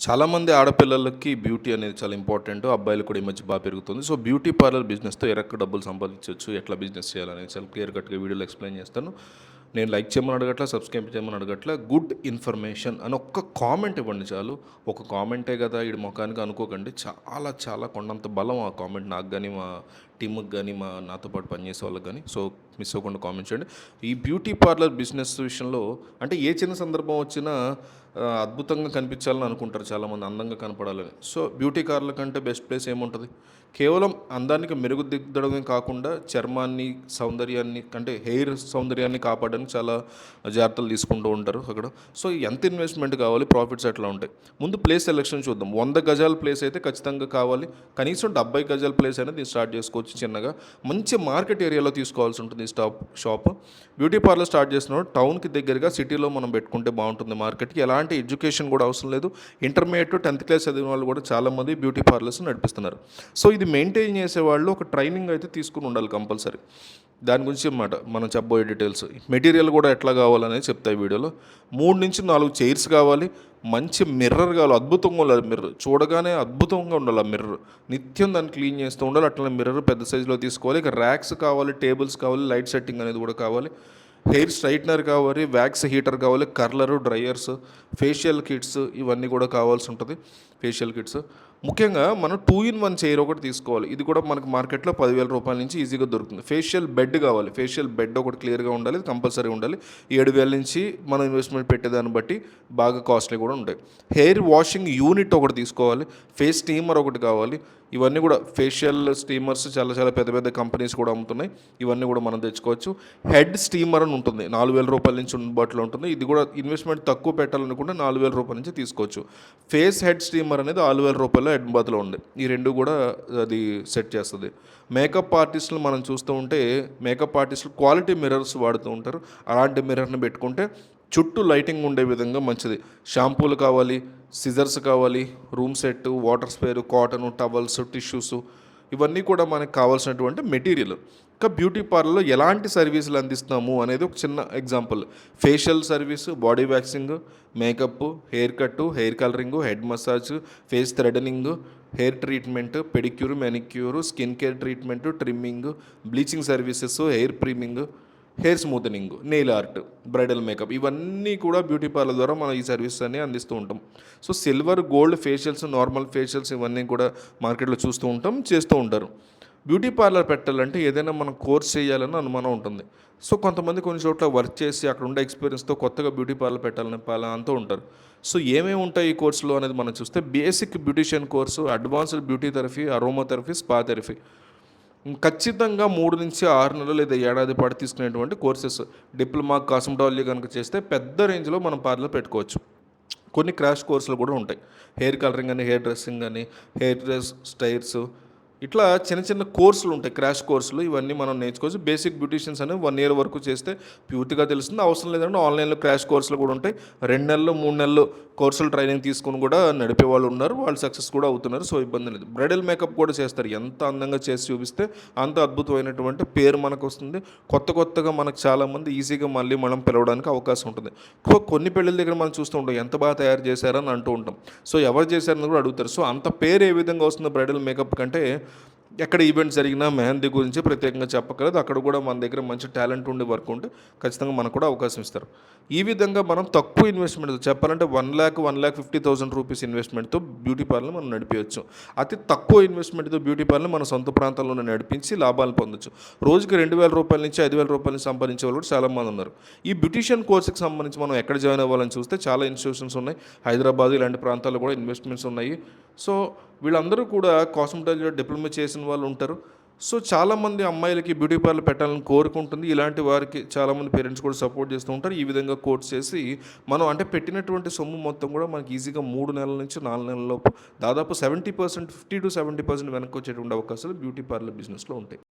చాలామంది ఆడపిల్లలకి బ్యూటీ అనేది చాలా ఇంపార్టెంట్. అబ్బాయిలు కూడా ఈ మధ్య బాగా పెరుగుతుంది. సో, బ్యూటీ పార్లర్ బిజినెస్‌తో ఎరక్క డబ్బులు సంపాదించొచ్చు, ఎట్లా బిజినెస్ చేయాలనేది చాలా క్లియర్ కట్‌గా వీడియోలో ఎక్స్‌ప్లెయిన్ చేస్తాను. నేను లైక్ చేయమని అడగట్లా, సబ్స్క్రైబ్ చేయమని అడగట్లా. గుడ్ ఇన్ఫర్మేషన్ అని ఒక్క కామెంట్ ఇవ్వండి చాలు. ఒక కామెంటే కదా ఈడి మొఖానికి అనుకోకండి. చాలా చాలా కొండంత బలం ఆ కామెంట్ నాకు గానీ, మా టీమ్‌కి గానీ, నాతో పాటు పనిచేసే వాళ్ళకి గానీ. సో, మిస్ అవ్వకుండా కామెంట్ చేయండి. ఈ బ్యూటీ పార్లర్ బిజినెస్ విషయంలో అంటే ఏ చిన్న సందర్భం వచ్చినా అద్భుతంగా కనిపించాలని అనుకుంటారు చాలామంది, అందంగా కనపడాలని. సో, బ్యూటీ పార్లర్ కంటే బెస్ట్ ప్లేస్ ఏముంటుంది? కేవలం అందానికి మెరుగుదిద్దడమే కాకుండా చర్మాన్ని, సౌందర్యాన్ని అంటే హెయిర్ సౌందర్యాన్ని కాపాడడానికి చాలా జాగ్రత్తలు తీసుకుంటూ ఉంటారు అక్కడ. సో, ఎంత ఇన్వెస్ట్మెంట్ కావాలి, ప్రాఫిట్స్ ఎట్లా ఉంటాయి? ముందు ప్లేస్ సెలెక్షన్ చూద్దాం. 100 గజాల ప్లేస్ అయితే ఖచ్చితంగా కావాలి. కనీసం 70 గజాల ప్లేస్ అనేది స్టార్ట్ చేసుకోవచ్చు చిన్నగా. మంచి మార్కెట్ ఏరియాలో తీసుకోవాల్సి ఉంటుంది ఈ షాప్. బ్యూటీ పార్లర్ స్టార్ట్ చేసినప్పుడు టౌన్కి దగ్గరగా సిటీలో మనం పెట్టుకుంటే బాగుంటుంది. మార్కెట్కి ఎలాంటి ఎడ్యుకేషన్ కూడా అవసరం లేదు. ఇంటర్మీడియట్ 10th క్లాస్ చదివిన వాళ్ళు కూడా చాలామంది బ్యూటీ పార్లర్స్ నడిపిస్తున్నారు. సో, ఇది మెయింటైన్ చేసేవాళ్ళు ఒక ట్రైనింగ్ అయితే తీసుకుని ఉండాలి కంపల్సరీ. దాని గురించి అన్నమాట మనం చెప్పబోయే డీటెయిల్స్. మెటీరియల్ కూడా ఎట్లా కావాలనేది చెప్తాయి వీడియోలో. 3-4 చైర్స్ కావాలి. మంచి మిర్రర్ కావాలి. అద్భుతంగా ఉండాలి మిర్రర్. చూడగానే అద్భుతంగా ఉండాలి ఆ మిర్రర్. నిత్యం దాన్ని క్లీన్ చేస్తూ ఉండాలి. అట్లనే మిర్రర్ పెద్ద సైజులో తీసుకోవాలి. ఇక ర్యాక్స్ కావాలి, టేబుల్స్ కావాలి, లైట్ సెట్టింగ్ అనేది కూడా కావాలి. హెయిర్ స్ట్రైట్నర్ కావాలి, వ్యాక్స్ హీటర్ కావాలి, కర్లరు, డ్రయర్స్, ఫేషియల్ కిట్స్ ఇవన్నీ కూడా కావాల్సి ఉంటుంది. ఫేషియల్ కిట్స్ ముఖ్యంగా మనం 2-in-1 చైర్ ఒకటి తీసుకోవాలి. ఇది కూడా మనకు మార్కెట్లో 10,000 రూపాయల నుంచి ఈజీగా దొరుకుతుంది. ఫేషియల్ బెడ్ కావాలి. ఫేషియల్ బెడ్ ఒకటి క్లియర్గా ఉండాలి, ఇది కంపల్సరీ ఉండాలి. 7,000 నుంచి మనం ఇన్వెస్ట్మెంట్ పెట్టేదాన్ని బట్టి బాగా కాస్ట్లీ కూడా ఉంటాయి. హెయిర్ వాషింగ్ యూనిట్ ఒకటి తీసుకోవాలి. ఫేస్ స్టీమర్ ఒకటి కావాలి. ఇవన్నీ కూడా ఫేషియల్ స్టీమర్స్ చాలా చాలా పెద్ద పెద్ద కంపెనీస్ కూడా అమ్ముతున్నాయి. ఇవన్నీ కూడా మనం తెచ్చుకోవచ్చు. హెడ్ స్టీమర్ అని ఉంటుంది, 4,000 రూపాయల నుంచి అందుబాటులో ఉంటుంది. ఇది కూడా ఇన్వెస్ట్మెంట్ తక్కువ పెట్టాలనుకుంటే 4,000 రూపాయల నుంచి తీసుకోవచ్చు. ఫేస్ హెడ్ స్టీమర్ అనేది 6,000 రూపాయలు అందుబాటులో ఉంది. ఈ రెండు కూడా అది సెట్ చేస్తుంది. మేకప్ ఆర్టిస్టులు మనం చూస్తూ ఉంటే మేకప్ ఆర్టిస్టులు క్వాలిటీ మిర్రర్స్ వాడుతూ ఉంటారు. అలాంటి మిర్రర్ని పెట్టుకుంటే చుట్టూ లైటింగ్ ఉండే విధంగా మంచిది. షాంపూలు కావాలి, సిజర్స్ కావాలి, room set, water spare, cotton, towels, tissues ఇవన్నీ కూడా మనకు కావాల్సినటువంటి మెటీరియల్. ఇంకా బ్యూటీ పార్లర్లో ఎలాంటి సర్వీసులు అందిస్తాము అనేది ఒక చిన్న example. Facial service, body waxing, makeup, hair cut, hair colouring, head massage, face threading, hair treatment, pedicure, manicure, skin care treatment, trimming, bleaching services, hair priming, hair smoothening, nail art, bridal makeup ఇవన్నీ కూడా beauty parlour ద్వారా మనం ఈ service అన్ని అందిస్తూ ఉంటాం. So, silver, gold facials, normal facials ఇవన్నీ కూడా మార్కెట్లో చూస్తూ ఉంటాం, చేస్తూ ఉంటారు. బ్యూటీ పార్లర్ పెట్టాలంటే ఏదైనా మనం కోర్స్ చేయాలని అనుమానం ఉంటుంది. సో, కొంతమంది కొన్ని చోట్ల వర్క్ చేసి అక్కడ ఉండే ఎక్స్పీరియన్స్తో కొత్తగా బ్యూటీ పార్లర్ పెట్టాలని అంటూ ఉంటారు. సో, ఏమేమి ఉంటాయి ఈ కోర్సులో అనేది మనం చూస్తే basic beautician course, advanced beauty therapy, aroma therapy, spa therapy ఖచ్చితంగా 3-6 నెలలు లేదా ఏడాది పాటు తీసుకునేటువంటి కోర్సెస్. డిప్లొమా కాస్మెటాలజీ కనుక చేస్తే పెద్ద రేంజ్లో మనం పార్లర్ పెట్టుకోవచ్చు. కొన్ని క్రాష్ కోర్సులు కూడా ఉంటాయి. హెయిర్ కలరింగ్ అని, హెయిర్ డ్రెస్సింగ్ అని, హెయిర్ డ్రెస్ స్టైల్స్ ఇట్లా చిన్న చిన్న కోర్సులు ఉంటాయి, క్రాష్ కోర్సులు. ఇవన్నీ మనం నేర్చుకోవచ్చు. బేసిక్ బ్యూటీషియన్స్ అని 1 year వరకు చేస్తే పూర్తిగా తెలుస్తుంది. అవసరం లేదంటే ఆన్లైన్లో క్రాష్ కోర్సులు కూడా ఉంటాయి. 2 నెలలు 3 నెలలు కోర్సులు ట్రైనింగ్ తీసుకుని కూడా నడిపే వాళ్ళు ఉన్నారు. వాళ్ళు సక్సెస్ కూడా అవుతున్నారు. సో, ఇబ్బంది లేదు. బ్రైడల్ మేకప్ కూడా చేస్తారు. ఎంత అందంగా చేసి చూపిస్తే అంత అద్భుతమైనటువంటి పేరు మనకు వస్తుంది. కొత్తగా మనకు చాలామంది ఈజీగా మళ్ళీ మనం పిలవడానికి అవకాశం ఉంటుంది. కొన్ని పెళ్ళిళ్ళ దగ్గర మనం చూస్తూ ఉంటాం, ఎంత బాగా తయారు చేశారని అంటూ ఉంటాం. సో, ఎవరు చేశారని కూడా అడుగుతారు. సో, అంత పేరు ఏ విధంగా వస్తుంది బ్రైడల్ మేకప్ కంటే ఎక్కడ ఈవెంట్ జరిగినా మెహందీ గురించి ప్రత్యేకంగా చెప్పగలదు. అక్కడ కూడా మన దగ్గర మంచి టాలెంట్ ఉండి వర్క్ ఉంటే ఖచ్చితంగా మనకు కూడా అవకాశం ఇస్తారు. ఈ విధంగా మనం తక్కువ ఇన్వెస్ట్మెంట్ చెప్పాలంటే 1,50,000 రూపీస్ ఇన్వెస్ట్మెంట్తో బ్యూటీ పార్లర్ మనం నడిపించవచ్చు. అతి తక్కువ ఇన్వెస్ట్మెంట్తో బ్యూటీ పార్లర్ మన సొంత ప్రాంతాల్లోనే నడిపించి లాభాలు పొందొచ్చు. రోజుకి 2,000 రూపాయల నుంచి 5,000 రూపాయలు సంపాదించే వాళ్ళు కూడా చాలామంది ఉన్నారు. ఈ బ్యూటీషియన్ కోర్సుకి సంబంధించి మనం ఎక్కడ జాయిన్ అవ్వాలని చూస్తే చాలా ఇన్స్టిట్యూషన్స్ ఉన్నాయి. హైదరాబాద్ ఇలాంటి ప్రాంతాల్లో కూడా ఇన్వెస్ట్మెంట్స్ ఉన్నాయి. సో, వీళ్ళందరూ కూడా కాస్మెటాలజీలో డిప్లొమా చేసిన వాళ్ళు ఉంటారు. సో, చాలామంది అమ్మాయిలకి బ్యూటీ పార్లర్ పెట్టాలని కోరుకుంటుంది. ఇలాంటి వారికి చాలామంది పేరెంట్స్ కూడా సపోర్ట్ చేస్తూ ఉంటారు. ఈ విధంగా కోర్స్ చేసి మనం అంటే పెట్టినటువంటి సొమ్ము మొత్తం కూడా మనకి ఈజీగా 3 నెలల నుంచి 4 నెలల లోపు దాదాపు 70%, 50-70% వెనక్కి వచ్చేటువంటి అవకాశాలు బ్యూటీ పార్లర్ బిజినెస్లో ఉంటాయి.